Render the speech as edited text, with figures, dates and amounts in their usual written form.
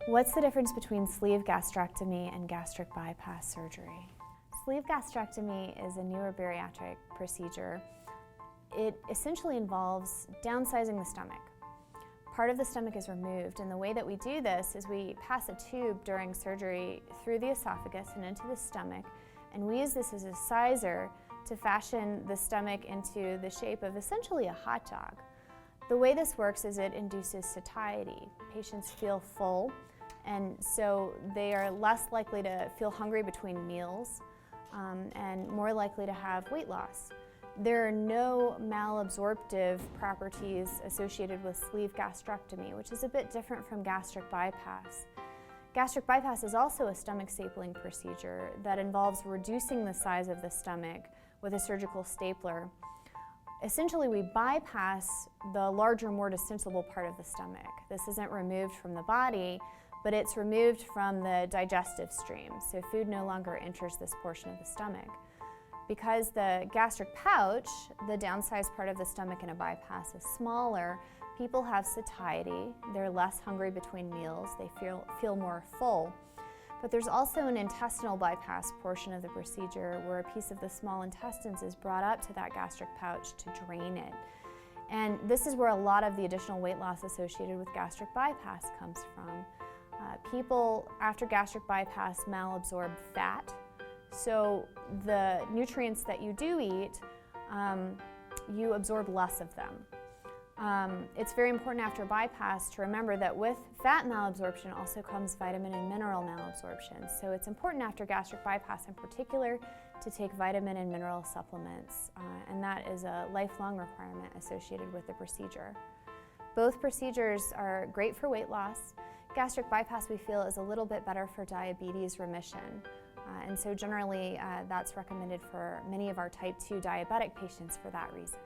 What's the difference between sleeve gastrectomy and gastric bypass surgery? Sleeve gastrectomy is a newer bariatric procedure. It essentially involves downsizing the stomach. Part of the stomach is removed, and the way that we do this is we pass a tube during surgery through the esophagus and into the stomach, and we use this as a sizer to fashion the stomach into the shape of essentially a hot dog. The way this works is it induces satiety. Patients feel full, and so they are less likely to feel hungry between meals and more likely to have weight loss. There are no malabsorptive properties associated with sleeve gastrectomy, which is a bit different from gastric bypass. Gastric bypass is also a stomach stapling procedure that involves reducing the size of the stomach with a surgical stapler. Essentially, we bypass the larger, more distensible part of the stomach. This isn't removed from the body, but it's removed from the digestive stream, so food no longer enters this portion of the stomach. Because the gastric pouch, the downsized part of the stomach in a bypass, is smaller, people have satiety, they're less hungry between meals, they feel more full. But there's also an intestinal bypass portion of the procedure where a piece of the small intestines is brought up to that gastric pouch to drain it. And this is where a lot of the additional weight loss associated with gastric bypass comes from. People after gastric bypass malabsorb fat, so the nutrients that you do eat, you absorb less of them. It's very important after bypass to remember that with fat malabsorption also comes vitamin and mineral malabsorption. So it's important after gastric bypass in particular to take vitamin and mineral supplements, and that is a lifelong requirement associated with the procedure. Both procedures are great for weight loss. Gastric bypass, we feel, is a little bit better for diabetes remission. And so generally that's recommended for many of our type 2 diabetic patients for that reason.